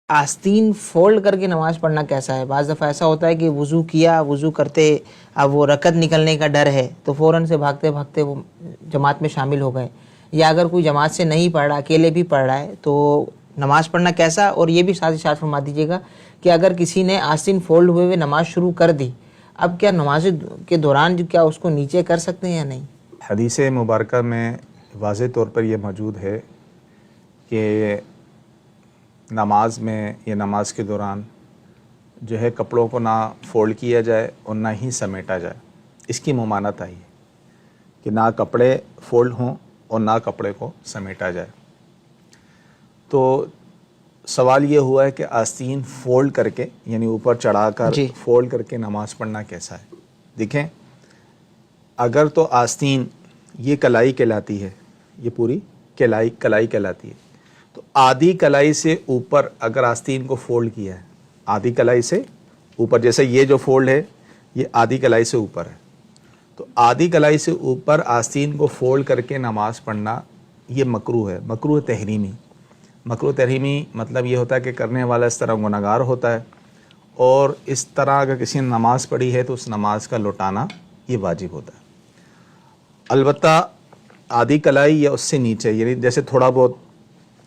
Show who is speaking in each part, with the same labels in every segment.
Speaker 1: آستین fold کر کے نماز پڑھنا کیسا ہے؟ بعض دفعہ ایسا ہوتا ہے کہ وضو کیا، وضو کرتے اب وہ رکعت نکلنے کا ڈر ہے تو فوراً سے بھاگتے بھاگتے وہ جماعت میں شامل ہو گئے، یا اگر کوئی جماعت سے نہیں پڑھ رہا، اکیلے بھی پڑھ رہا ہے تو نماز پڑھنا کیسا؟ اور یہ بھی ساتھ ہی ساتھ فرما دیجیے گا کہ اگر کسی نے آستین فولڈ ہوئے ہوئے نماز شروع کر دی، اب کیا نماز کے دوران کیا اس کو نیچے کر سکتے ہیں یا نہیں؟
Speaker 2: حدیث مبارکہ میں واضح طور پر یہ موجود ہے کہ نماز میں یا نماز کے دوران جو ہے کپڑوں کو نہ فولڈ کیا جائے اور نہ ہی سمیٹا جائے۔ اس کی ممانعت آئی ہے کہ نہ کپڑے فولڈ ہوں اور نہ کپڑے کو سمیٹا جائے۔ تو سوال یہ ہوا ہے کہ آستین فولڈ کر کے یعنی اوپر چڑھا کر فولڈ کر کے نماز پڑھنا کیسا ہے؟ دیکھیں، اگر تو آستین یہ کلائی کہلاتی ہے، یہ پوری کلائی کہلاتی ہے، تو آدھی کلائی سے اوپر اگر آستین کو فولڈ کیا ہے، آدھی کلائی سے اوپر، جیسے یہ جو فولڈ ہے یہ آدھی کلائی سے اوپر ہے، تو آدھی کلائی سے اوپر آستین کو فولڈ کر کے نماز پڑھنا یہ مکروہ ہے، مکروہ تحریمی۔ مکروہ تحریمی مطلب یہ ہوتا ہے کہ کرنے والا اس طرح گنہگار ہوتا ہے، اور اس طرح اگر کسی نے نماز پڑھی ہے تو اس نماز کا لوٹانا یہ واجب ہوتا ہے۔ البتہ آدھی کلائی یا اس سے نیچے، یعنی جیسے تھوڑا بہت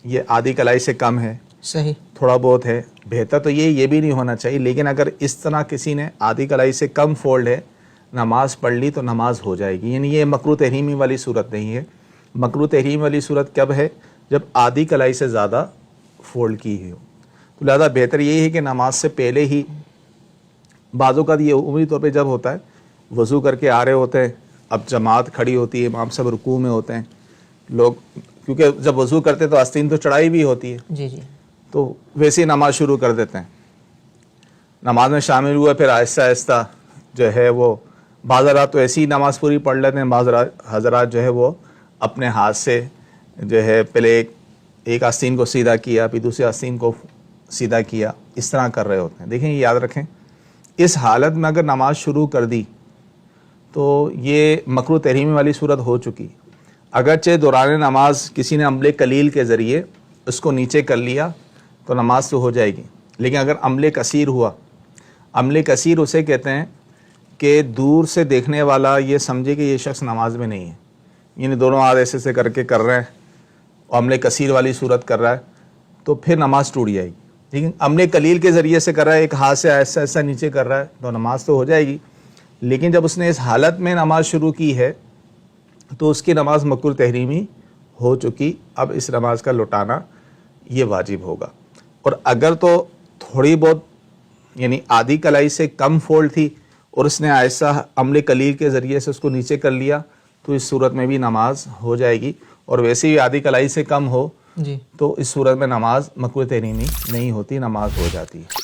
Speaker 2: یہ آدھی کلائی سے کم ہے،
Speaker 1: صحیح،
Speaker 2: تھوڑا بہت ہے، بہتر تو یہ بھی نہیں ہونا چاہیے، لیکن اگر اس طرح کسی نے آدھی کلائی سے کم فولڈ ہے نماز پڑھ لی تو نماز ہو جائے گی، یعنی یہ مکروہ تحریمی والی صورت نہیں ہے۔ مکروہ تحریمی والی صورت کب ہے؟ جب آدھی کلائی سے زیادہ فولڈ کی ہو۔ تو لہذا بہتر یہی ہے کہ نماز سے پہلے ہی، بعض اوقات یہ عمومی طور پہ جب ہوتا ہے وضو کر کے آ رہے ہوتے ہیں، اب جماعت کھڑی ہوتی ہے، امام سب رکوع میں ہوتے ہیں، لوگ کیونکہ جب وضو کرتے تو آستین تو چڑھائی بھی ہوتی ہے،
Speaker 1: جی جی،
Speaker 2: تو ویسے ہی نماز شروع کر دیتے ہیں، نماز میں شامل ہوئے، پھر آہستہ آہستہ جو ہے وہ بعض حضرات تو ایسی ہی نماز پوری پڑھ لیتے ہیں، بعض حضرات جو ہے وہ اپنے ہاتھ سے جو ہے پہلے ایک آستین کو سیدھا کیا، پھر دوسری آستین کو سیدھا کیا، اس طرح کر رہے ہوتے ہیں۔ دیکھیں، یہ یاد رکھیں، اس حالت میں اگر نماز شروع کر دی تو یہ مکروہ تحریمی والی صورت ہو چکی۔ اگرچہ دوران نماز کسی نے عمل قلیل کے ذریعے اس کو نیچے کر لیا تو نماز تو ہو جائے گی، لیکن اگر عمل کثیر ہوا، عمل کثیر اسے کہتے ہیں کہ دور سے دیکھنے والا یہ سمجھے کہ یہ شخص نماز میں نہیں ہے، یعنی دونوں ہاتھ ایسے سے کر کے کر رہے ہیں اور عمل کثیر والی صورت کر رہا ہے، تو پھر نماز ٹوٹ جائے گی۔ لیکن عمل قلیل کے ذریعے سے کر رہا ہے، ایک ہاتھ سے ایسا ایسا نیچے کر رہا ہے، تو نماز تو ہو جائے گی، لیکن جب اس نے اس حالت میں نماز شروع کی ہے تو اس کی نماز مکروہ تحریمی ہو چکی۔ اب اس نماز کا لوٹانا یہ واجب ہوگا۔ اور اگر تو تھوڑی بہت یعنی آدھی کلائی سے کم فولڈ تھی اور اس نے ایسا عمل قلیل کے ذریعے سے اس کو نیچے کر لیا تو اس صورت میں بھی نماز ہو جائے گی، اور ویسے ہی آدھی کلائی سے کم ہو تو اس صورت میں نماز مکروہ تحریمی نہیں ہوتی، نماز ہو جاتی ہے۔